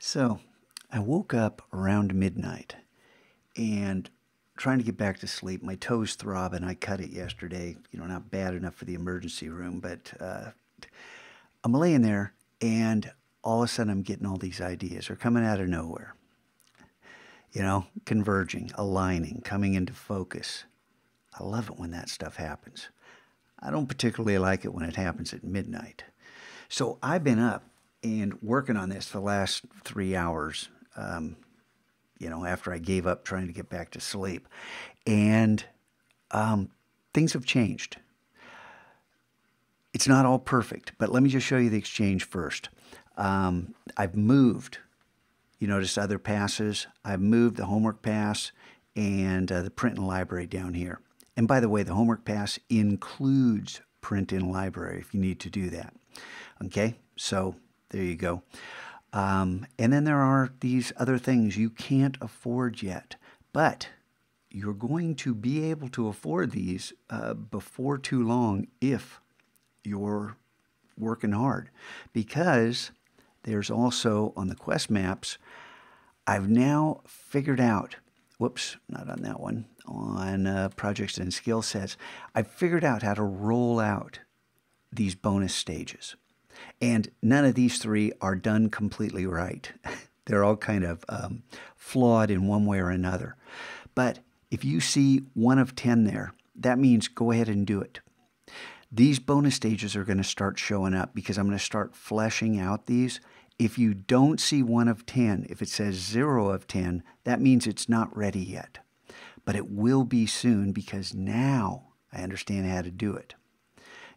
So I woke up around midnight and trying to get back to sleep. My toes throbbing. I cut it yesterday. Not bad enough for the emergency room, but I'm laying there and all of a sudden I'm getting all these ideas. They're coming out of nowhere. Converging, aligning, coming into focus. I love it when that stuff happens. I don't particularly like it when it happens at midnight. So I've been up and working on this for the last 3 hours, after I gave up trying to get back to sleep. And things have changed. It's not all perfect, but let me just show you the exchange first. I've moved, you notice other passes. I've moved the homework pass and the print and library down here. And by the way, the homework pass includes print in library if you need to do that. Okay, so there you go. And then there are these other things you can't afford yet, but you're going to be able to afford these before too long if you're working hard, because there's also on the quest maps, I've now figured out, whoops, not on that one, on projects and skill sets, I've figured out how to roll out these bonus stages. And none of these three are done completely right. They're all kind of flawed in one way or another. But if you see 1 of 10 there, that means go ahead and do it. These bonus stages are going to start showing up because I'm going to start fleshing out these. If you don't see 1 of 10, if it says 0 of 10, that means it's not ready yet. But it will be soon because now I understand how to do it.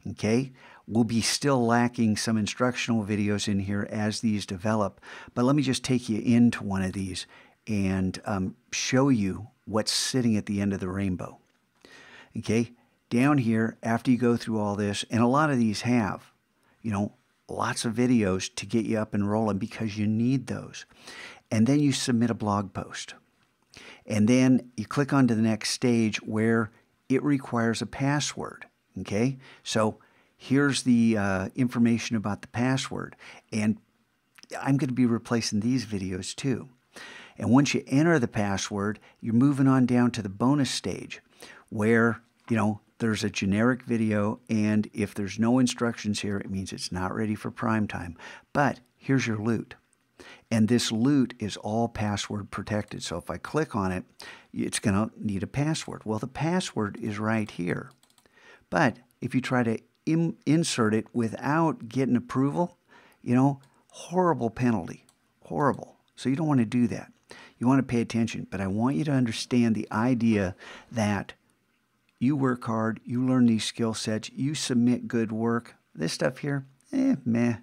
Okay? We'll be still lacking some instructional videos in here as these develop, but let me just take you into one of these and show you what's sitting at the end of the rainbow. Okay? Down here, after you go through all this, and a lot of these have, lots of videos to get you up and rolling because you need those. And then you submit a blog post. And then you click on to the next stage where it requires a password. Okay? So here's the information about the password. And I'm going to be replacing these videos too. And once you enter the password, you're moving on down to the bonus stage where, there's a generic video, and if there's no instructions here, it means it's not ready for prime time. But here's your loot. And this loot is all password protected. So if I click on it, it's going to need a password. Well, the password is right here. But if you try to insert it without getting approval, horrible penalty. Horrible. So you don't want to do that. You want to pay attention. But I want you to understand the idea that you work hard, you learn these skill sets, you submit good work. This stuff here, meh.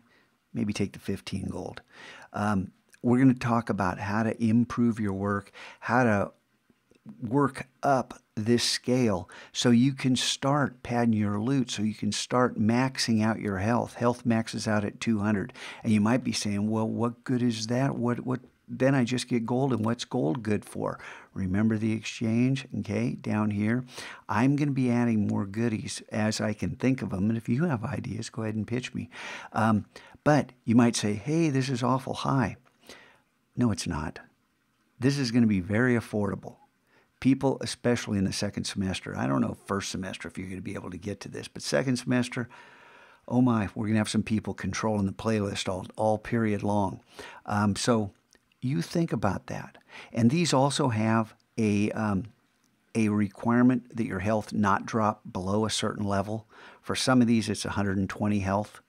Maybe take the 15 gold. We're going to talk about how to improve your work, how to work up this scale so you can start padding your loot, so you can start maxing out your health. Health maxes out at 200. And you might be saying, well, what good is that? What then I just get gold, and what's gold good for? Remember the exchange, okay, down here. I'm going to be adding more goodies as I can think of them, and if you have ideas, go ahead and pitch me. But you might say, hey, this is awful high. No, it's not. This is going to be very affordable. People, especially in the second semester, I don't know first semester if you're going to be able to get to this, but second semester, oh my, we're going to have some people controlling the playlist all period long. So you think about that. And these also have a requirement that your health not drop below a certain level. For some of these, it's 120 health.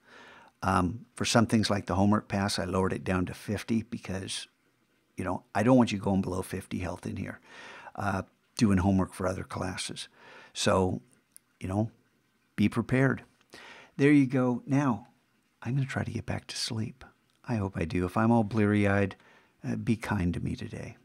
For some things like the homework pass, I lowered it down to 50 because, I don't want you going below 50 health in here, doing homework for other classes. So, be prepared. There you go. Now, I'm going to try to get back to sleep. I hope I do. If I'm all bleary-eyed, be kind to me today.